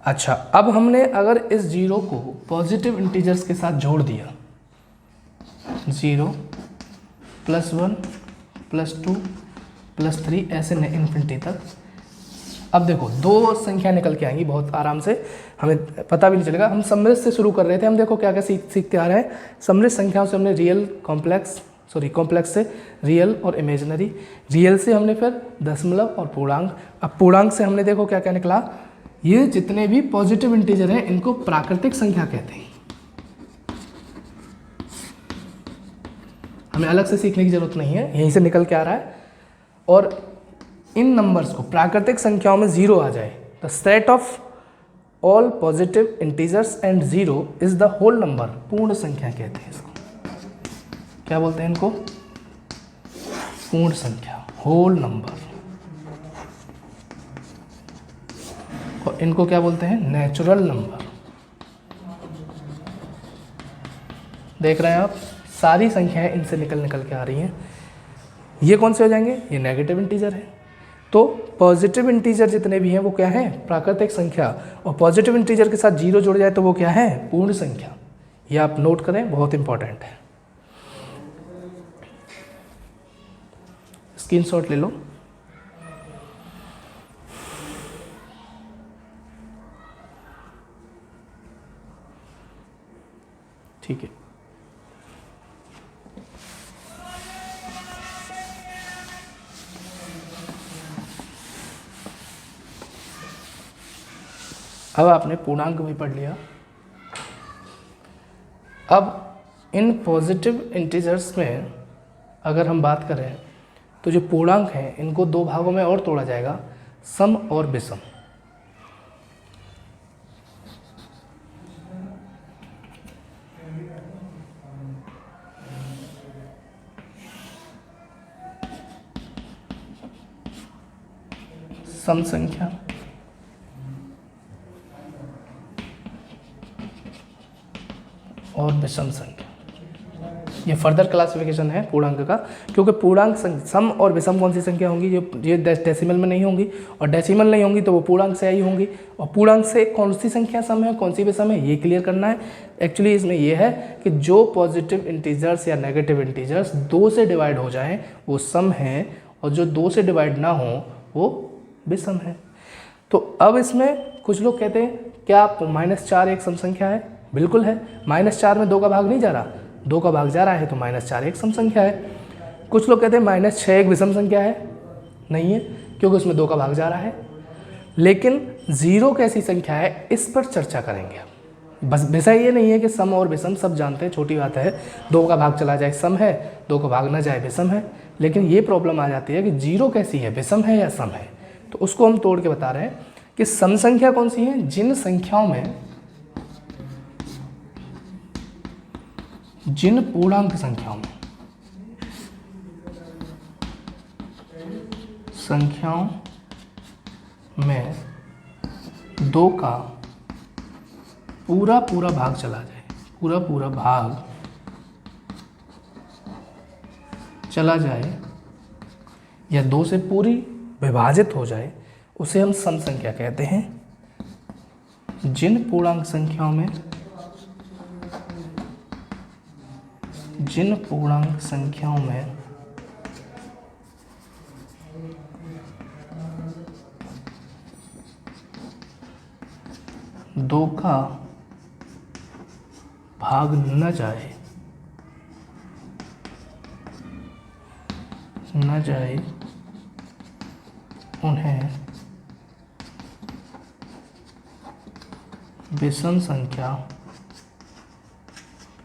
अच्छा, अब हमने अगर इस 0 को पॉजिटिव इंटीजर्स के साथ जोड़ दिया, 0, +1, +2, +3, ऐसे इन्फिनिटी तक। अब देखो 2 संख्या निकल के आएंगी बहुत आराम से, हमें पता भी नहीं चलेगा। हम समृद्ध से शुरू कर रहे थे, हम देखो क्या क्या सीखते आ रहे हैं। समृद्ध संख्याओं से हमने रियल, कॉम्प्लेक्स से रियल और इमेजिनरी, रियल से हमने फिर दशमलव और पूर्णांक। अब पूर्णांक से हमने देखो क्या क्या निकला, ये जितने भी पॉजिटिव इंटीजर हैं इनको प्राकृतिक संख्या कहते हैं। हमें अलग से सीखने की जरूरत नहीं है, यहीं से निकल के आ रहा है। और इन नंबर्स को प्राकृतिक संख्याओं में 0 आ जाए, the set of all positive integers and 0 is the whole number, पूर्ण संख्या कहते हैं इसको। क्या बोलते हैं इनको? पूर्ण संख्या, होल नंबर। और इनको क्या बोलते हैं? Natural number. देख रहे हैं आप, सारी संख्याएं इनसे निकल के आ रही हैं। ये कौन से हो जाएंगे? ये नेगेटिव इंटीजर है। तो पॉजिटिव इंटीजर जितने भी हैं वो क्या है? प्राकृतिक संख्या। और पॉजिटिव इंटीजर के साथ 0 जुड़ जाए तो वो क्या है? पूर्ण संख्या। ये आप नोट करें, बहुत इंपॉर्टेंट है। स्क्रीनशॉट ले लो। ठीक है। अब आपने पूर्णांक भी पढ़ लिया। अब इन पॉजिटिव इंटीजर्स में अगर हम बात करें तो जो पूर्णांक हैं इनको दो भागों में और तोड़ा जाएगा, सम और विषम। सम संख्या और विषम संख्या, ये फर्दर क्लासिफिकेशन है पूर्णांक का, क्योंकि पूर्णांक सम और विषम कौन सी संख्या होंगी, ये डेसिमल में नहीं होंगी, और डेसिमल नहीं होंगी तो वो पूर्णांक से आई होंगी, और पूर्णांक से कौन सी संख्या सम है कौन सी विषम है ये क्लियर करना है। एक्चुअली इसमें ये है कि जो पॉजिटिव इंटीजर्स या नेगेटिव इंटीजर्स 2 से डिवाइड हो जाएं वो सम है, और जो 2 से डिवाइड ना हो वो विषम है। तो अब इसमें कुछ लोग कहते हैं क्या -4 एक सम संख्या है? बिल्कुल है। -4 में 2 का भाग नहीं जा रहा, 2 का भाग जा रहा है, तो -4 एक सम संख्या है। कुछ लोग कहते हैं -6 एक विषम संख्या है, नहीं है क्योंकि उसमें 2 का भाग जा रहा है। लेकिन 0 कैसी संख्या है इस पर चर्चा करेंगे। बस विषय ये नहीं है कि सम और विषम सब जानते हैं, छोटी बात है, 2 का भाग चला जाए सम है, 2 का भाग ना जाए विषम है। लेकिन ये प्रॉब्लम आ जाती है कि 0 कैसी है, विषम है या सम है। तो उसको हम तोड़ के बता रहे हैं कि सम संख्या कौन सी है, जिन संख्याओं में, जिन पूर्णांक संख्याओं में 2 का पूरा भाग चला जाए, पूरा भाग चला जाए या 2 से पूरी विभाजित हो जाए, उसे हम सम संख्या कहते हैं। जिन पूर्णांक संख्याओं में 2 का भाग न जाए उन्हें विषम संख्या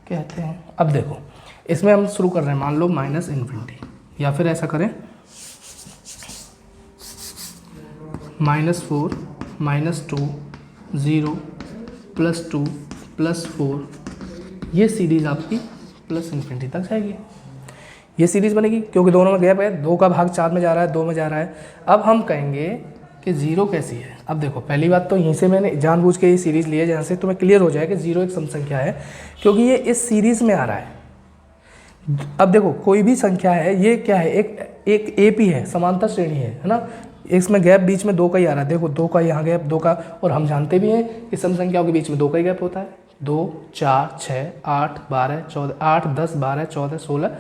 कहते हैं। अब देखो इसमें हम शुरू कर रहे हैं, मान लो -∞, या फिर ऐसा करें -4 -2 0 +2 +4, ये सीरीज़ आपकी +∞ तक जाएगी। ये सीरीज़ बनेगी क्योंकि दोनों में गैप है, 2 का भाग 4 में जा रहा है, 2 में जा रहा है। अब हम कहेंगे कि 0 कैसी है। अब देखो पहली बात तो यहीं से मैंने जानबूझ के ये सीरीज़ ली है जहाँ से तुम्हें क्लियर हो जाए कि 0 एक सम संख्या है, क्योंकि ये इस सीरीज़ में आ रहा है। अब देखो कोई भी संख्या है, ये क्या है, एक AP है, समांतर श्रेणी है ना, इसमें गैप बीच में 2 का ही आ रहा है। देखो 2 का यहाँ गैप, 2 का, और हम जानते भी हैं कि सम संख्याओं के बीच में 2 का ही गैप होता है। 2 4 6 8 12 14 8 10 12 14 16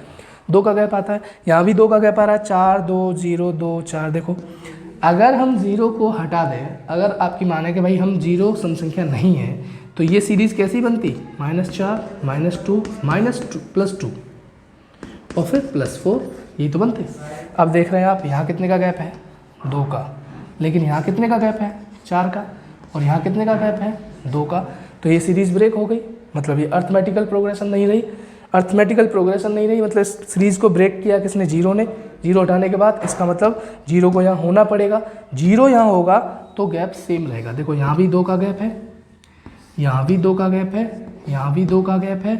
2 का गैप आता है। यहाँ भी 2 का गैप आ रहा है, 4 2 0 2 4। देखो अगर हम 0 को हटा दें, अगर आपकी माने कि भाई हम 0 सम संख्या नहीं है, तो ये सीरीज़ कैसी बनती, -4 -2 +2 और फिर +4, ये तो बनते। अब देख रहे हैं आप यहाँ कितने का गैप है, 2 का, लेकिन यहाँ कितने का गैप है, 4 का, और यहाँ कितने का गैप है, 2 का। तो ये सीरीज़ ब्रेक हो गई, मतलब ये अर्थमेटिकल प्रोग्रेशन नहीं रही। अर्थमेटिकल प्रोग्रेशन नहीं रही मतलब सीरीज़ को ब्रेक किया किसने, 0 ने। 0 हटाने के बाद इसका मतलब 0 को यहाँ होना पड़ेगा, 0 यहाँ होगा तो गैप सेम रहेगा। देखो यहाँ भी 2 का गैप है, यहाँ भी 2 का गैप है, यहाँ भी 2 का गैप है,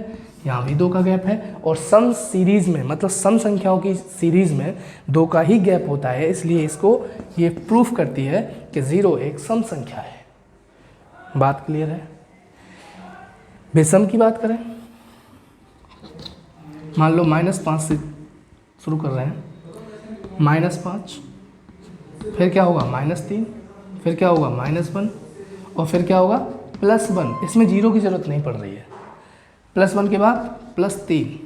यहाँ भी 2 का गैप है, और सम सीरीज़ में मतलब सम संख्याओं की सीरीज़ में 2 का ही गैप होता है। इसलिए इसको ये प्रूफ करती है कि 0 एक सम संख्या है। बात क्लियर है। विषम की बात करें, मान लो -5 से शुरू कर रहे हैं, -5, फिर क्या होगा -3, फिर क्या होगा -1, और फिर क्या होगा +1। इसमें 0 की ज़रूरत नहीं पड़ रही है। +1 के बाद +3,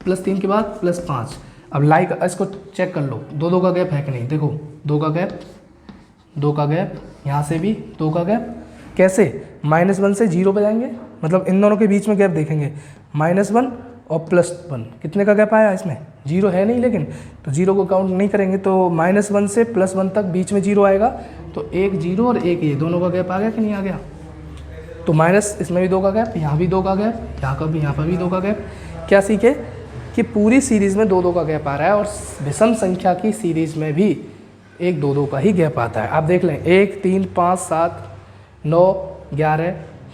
+3 के बाद +5। अब लाइक इसको चेक कर लो, 2 का गैप है कि नहीं। देखो 2 का गैप, 2 का गैप, यहाँ से भी 2 का गैप। कैसे, -1 से 0 पे जाएंगे, मतलब इन दोनों के बीच में गैप देखेंगे, -1 और +1, कितने का गैप आया इसमें, 0 है नहीं, लेकिन तो 0 को काउंट नहीं करेंगे, तो -1 से +1 तक बीच में 0 आएगा, तो एक 0 और एक ये दोनों का गैप आ गया कि नहीं आ गया। तो माइनस इसमें भी 2 का गैप, यहाँ भी 2 का गैप, यहाँ पर भी 2 का गैप। क्या सीखे कि पूरी सीरीज़ में 2-2 का गैप आ रहा है और विषम संख्या की सीरीज़ में भी 1-2-2 का ही गैप आता है। आप देख लें 1, 3, 5, 7, 9, 11,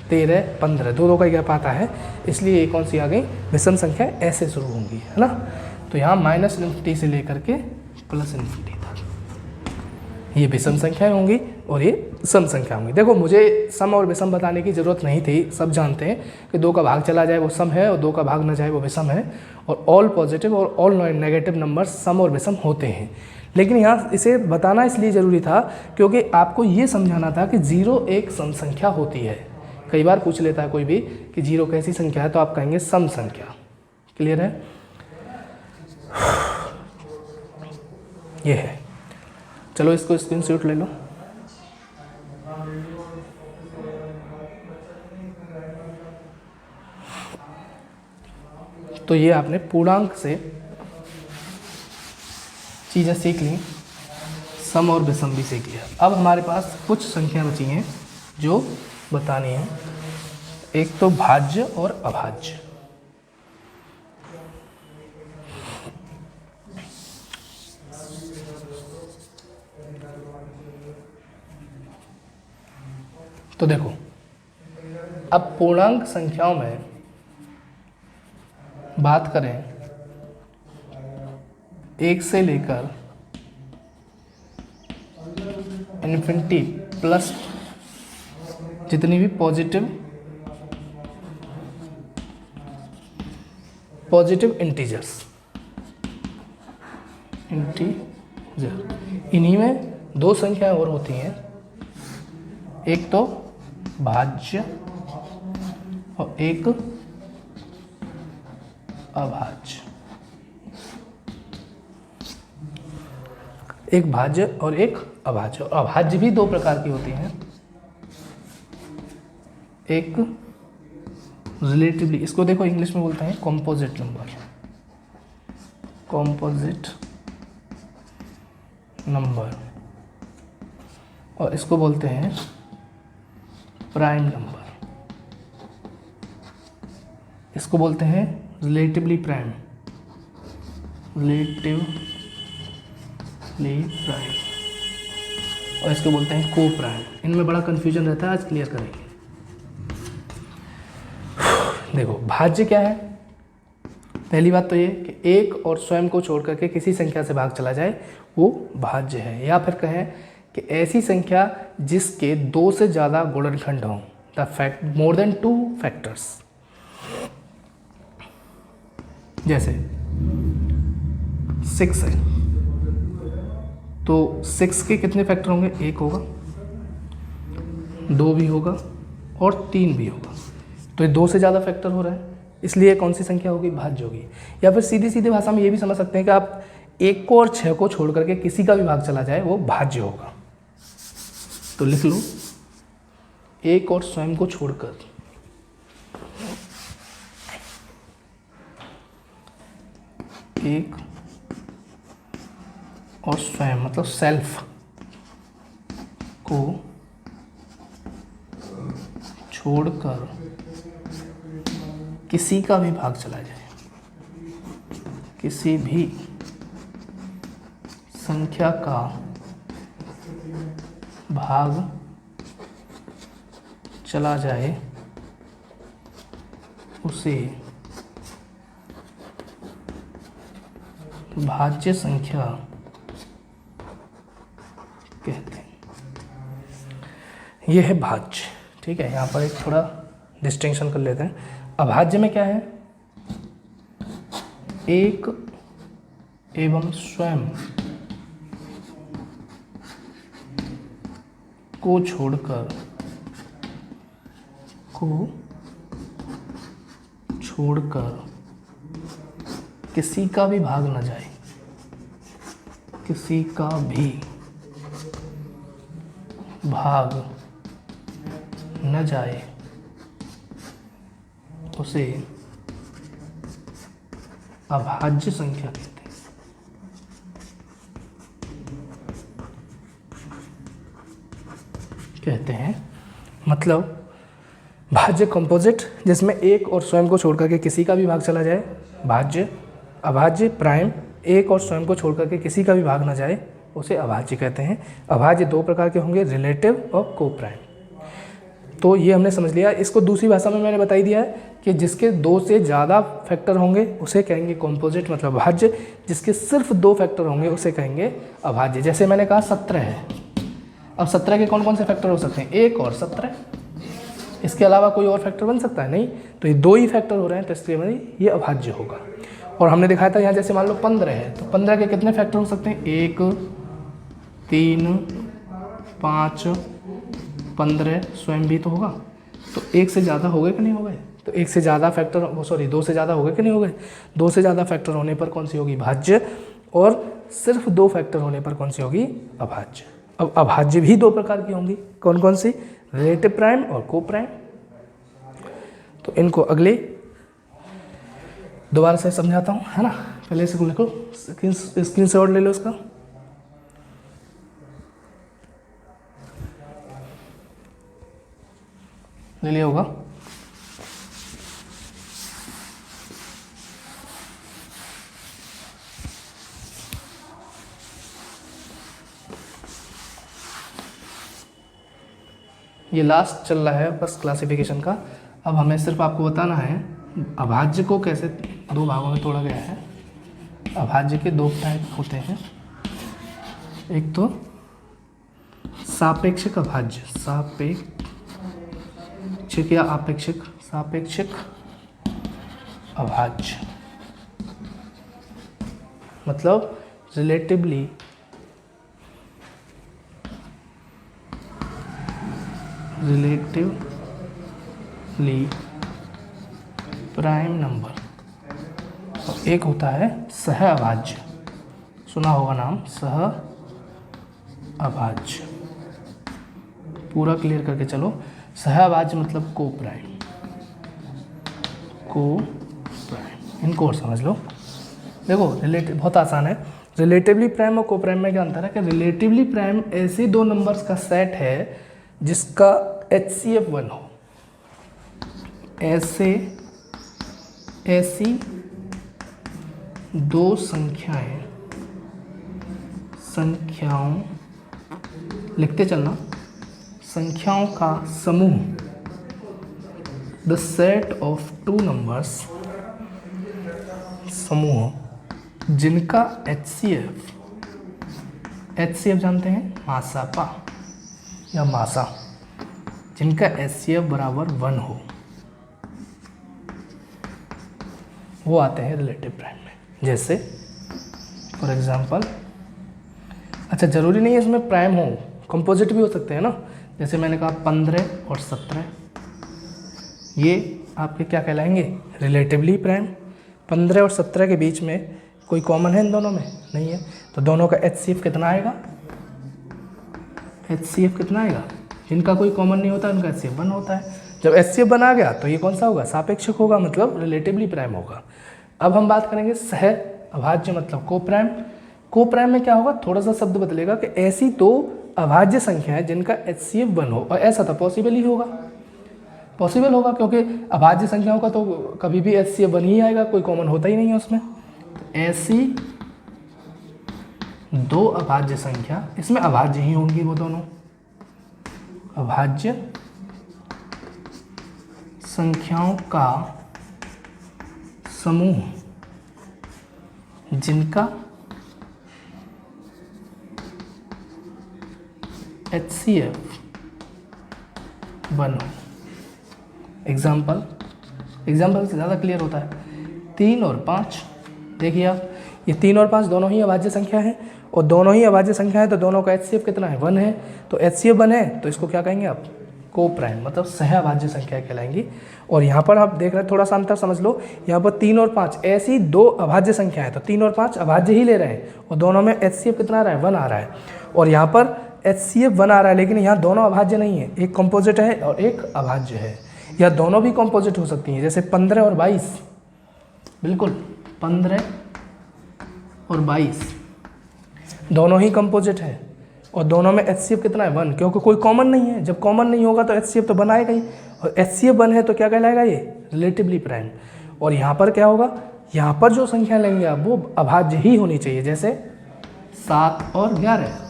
13, 15 2-2 का गैप आता है, इसलिए ये कौन सी आ गई, विषम संख्या ऐसे शुरू होंगी, है ना। तो यहाँ -∞ से लेकर के +∞ तक ये विषम संख्याएं होंगी और ये सम संख्या होंगी। देखो मुझे सम और विषम बताने की ज़रूरत नहीं थी, सब जानते हैं कि 2 का भाग चला जाए वो सम है और 2 का भाग न जाए वो विषम है, और ऑल पॉजिटिव और ऑल नेगेटिव नंबर सम और विषम होते हैं। लेकिन यहाँ इसे बताना इसलिए ज़रूरी था क्योंकि आपको ये समझाना था कि 0 एक सम संख्या होती है। कई बार पूछ लेता है कोई भी कि 0 कैसी संख्या है, तो आप कहेंगे सम संख्या। क्लियर है, ये है। चलो इसको स्क्रीनशॉट ले लो। तो ये आपने पूर्णांक से चीज़ें सीख ली, सम और विषम भी सीख लिया। अब हमारे पास कुछ संख्या बची हैं जो बतानी है। एक तो भाज्य और अभाज्य। तो देखो अब पूर्णांक संख्याओं में बात करें 1 से लेकर इन्फिनिटी प्लस जितनी भी पॉजिटिव इंटीजर, इन्हीं में 2 संख्याएं और होती हैं, एक तो भाज्य और एक अभाज्य। एक भाज्य और एक अभाज्य। और अभाज्य भी 2 प्रकार की होती हैं, एक रिलेटिवली, इसको देखो इंग्लिश में बोलते हैं कॉम्पोजिट नंबर, और इसको बोलते हैं प्राइम नंबर। इसको बोलते हैं रिलेटिवली प्राइम, और इसको बोलते हैं को प्राइम। इनमें बड़ा कन्फ्यूजन रहता है, आज क्लियर करेंगे। देखो भाज्य क्या है, पहली बात तो ये कि एक और स्वयं को छोड़ करके किसी संख्या से भाग चला जाए वो भाज्य है। या फिर कहें कि ऐसी संख्या जिसके 2 से ज़्यादा गुणनखंड हों, the fact more than 2 factors. जैसे 6 है तो 6 के कितने फैक्टर होंगे, 1 होगा, 2 भी होगा और 3 भी होगा। तो ये 2 से ज़्यादा फैक्टर हो रहा है, इसलिए कौन सी संख्या होगी, भाज्य होगी। या फिर सीधी सीधी भाषा में ये भी समझ सकते हैं कि आप 1 को और 6 को छोड़ करके किसी का भी भाग चला जाए वो भाज्य होगा। तो लिख लो 1 और स्वयं को छोड़कर 1 और स्वयं मतलब सेल्फ को छोड़कर किसी का भी भाग चला जाए, किसी भी संख्या का भाग चला जाए उसे भाज्य संख्या कहते हैं। यह है भाज्य, ठीक है। यहाँ पर एक थोड़ा डिस्टिंक्शन कर लेते हैं। अभाज्य में क्या है, एक एवं स्वयं को छोड़कर किसी का भी भाग न जाए, किसी का भी भाग न जाए उसे अभाज्य संख्या कहते हैं। मतलब भाज्य कंपोजिट जिसमें एक और स्वयं को छोड़ करके किसी का भी भाग चला जाए, भाज्य। अभाज्य प्राइम एक और स्वयं को छोड़ करके किसी का भी भाग ना जाए, उसे अभाज्य कहते हैं। अभाज्य दो प्रकार के होंगे, रिलेटिव और को प्राइम। तो ये हमने समझ लिया। इसको दूसरी भाषा में मैंने बता ही दिया है कि जिसके दो से ज़्यादा फैक्टर होंगे उसे कहेंगे कंपोजिट मतलब भाज्य, जिसके सिर्फ दो फैक्टर होंगे उसे कहेंगे अभाज्य। जैसे मैंने कहा 17 है, अब 17 के कौन कौन से फैक्टर हो सकते हैं, 1 और 17, इसके अलावा कोई और फैक्टर बन सकता है नहीं, तो ये दो ही फैक्टर हो रहे हैं, तो इसलिए ये अभाज्य होगा। और हमने दिखाया था यहाँ जैसे मान लो 15 है, तो 15 के कितने फैक्टर हो सकते हैं, 1 3 5 15 स्वयं भी तो होगा, तो एक से ज़्यादा हो गए कि नहीं हो गए, तो एक से ज़्यादा फैक्टर सॉरी 2 से ज़्यादा हो गए कि नहीं हो गए, 2 से ज़्यादा फैक्टर होने पर कौन सी होगी, भाज्य, और सिर्फ 2 फैक्टर होने पर कौन सी होगी, अभाज्य। अब अभाज्य भी दो प्रकार की होंगी, कौन कौन सी, रिलेटिव प्राइम और को प्राइम। तो इनको अगले दोबारा से समझाता हूँ, है ना। पहले से लिखो, स्क्रीनशॉट ले लो इसका। ले लिया होगा। ये लास्ट चल रहा है बस क्लासिफिकेशन का। अब हमें सिर्फ आपको बताना है अभाज्य को कैसे दो भागों में तोड़ा गया है। अभाज्य के दो टाइप होते हैं, एक तो सापेक्षिक अभाज्य, सापेक्षिक या आपेक्षिक, सापेक्षिक अभाज्य मतलब रिलेटिवली प्राइम नंबर। और एक होता है सह अभाज्य, सुना होगा नाम, सह अभाज्य। पूरा क्लियर करके चलो। सह अभाज्य मतलब को प्राइम, इनको और समझ लो। देखो रिलेटिव बहुत आसान है। रिलेटिवली प्राइम और को प्राइम में क्या अंतर है कि रिलेटिवली प्राइम ऐसे दो नंबर्स का सेट है जिसका HCF 1 हो। ऐसी दो संख्याओं लिखते चलना, संख्याओं का समूह, the set of two numbers, समूह जिनका HCF जानते हैं, मासापा या मासा, जिनका HCF बराबर 1 हो, वो आते हैं रिलेटिव प्राइम में। जैसे फॉर एग्जांपल, अच्छा ज़रूरी नहीं है इसमें प्राइम हो, कंपोजिट भी हो सकते हैं ना। जैसे मैंने कहा 15 और 17, ये आपके क्या कहलाएंगे, रिलेटिवली प्राइम। 15 और 17 के बीच में कोई कॉमन है इन दोनों में, नहीं है, तो दोनों का HCF कितना आएगा, HCF कितना आएगा, जिनका कोई कॉमन नहीं होता उनका HCF 1 होता है। जब HCF 1 आ गया तो ये कौन सा होगा, सापेक्षिक होगा, मतलब रिलेटिवली प्राइम होगा। अब हम बात करेंगे सह अभाज्य मतलब को प्राइम। को प्राइम में क्या होगा, थोड़ा सा शब्द बदलेगा कि ऐसी दो अभाज्य संख्या है जिनका HCF 1 हो, और ऐसा तो पॉसिबल ही होगा, पॉसिबल होगा क्योंकि अभाज्य संख्याओं का तो कभी भी HCF 1 ही आएगा, कोई कॉमन होता ही नहीं है उसमें। तो ऐसी दो अभाज्य संख्या, इसमें अभाज्य ही होंगी वो दोनों, अभाज्य संख्याओं का समूह जिनका HCF 1 हो। एग्जाम्पल से ज़्यादा क्लियर होता है। 3 और 5, देखिए आप, ये 3 और 5 दोनों ही अभाज्य संख्या है, और दोनों ही अभाज्य संख्या है तो दोनों का HCF कितना है, 1 है। तो HCF 1 है तो इसको क्या कहेंगे आप, को प्राइम, मतलब सह अभाज्य संख्या कहलाएंगी। और यहाँ पर आप देख रहे हैं, थोड़ा सा अंतर समझ लो, यहाँ पर 3 और 5 ऐसी दो अभाज्य संख्या है, तो 3 और 5 अभाज्य ही ले रहे हैं, और दोनों में HCF कितना आ रहा है, 1 आ रहा है। और यहाँ पर HCF 1 आ रहा है, लेकिन यहाँ दोनों अभाज्य नहीं है, एक कंपोजिट है और एक अभाज्य है, या दोनों भी कंपोजिट हो सकती हैं। जैसे 15 और 22, बिल्कुल 15 और 22 दोनों ही कंपोजिट है, और दोनों में HCF कितना है, 1, क्योंकि कोई कॉमन नहीं है। जब कॉमन नहीं होगा तो HCF तो बनाएगा ही, और HCF 1 है तो क्या कहलाएगा ये, रिलेटिवली प्राइम। और यहाँ पर क्या होगा, यहाँ पर जो संख्या लेंगे आप वो अभाज्य ही होनी चाहिए, जैसे 7 और 11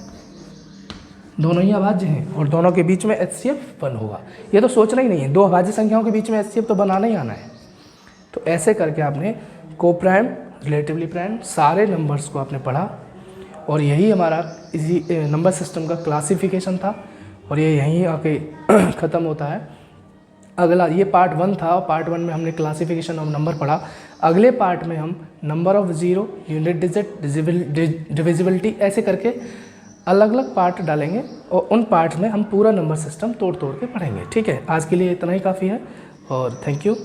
दोनों ही अभाज्य हैं और दोनों के बीच में HCF 1 होगा। ये तो सोचना ही नहीं है, दो अभाज्य संख्याओं के बीच में HCF तो बनाना ही आना है। तो ऐसे करके आपने को प्राइम, रिलेटिवली प्राइम सारे नंबर्स को आपने पढ़ा और यही हमारा इसी नंबर सिस्टम का क्लासिफिकेशन था और ये यहीं आके ख़त्म होता है। अगला ये पार्ट 1 था और पार्ट 1 में हमने क्लासिफिकेशन ऑफ नंबर पढ़ा। अगले पार्ट में हम number of zero, unit digit, divisibility ऐसे करके अलग अलग पार्ट डालेंगे और उन पार्ट में हम पूरा नंबर सिस्टम तोड़ तोड़ के पढ़ेंगे। ठीक है, आज के लिए इतना ही काफ़ी है और थैंक यू।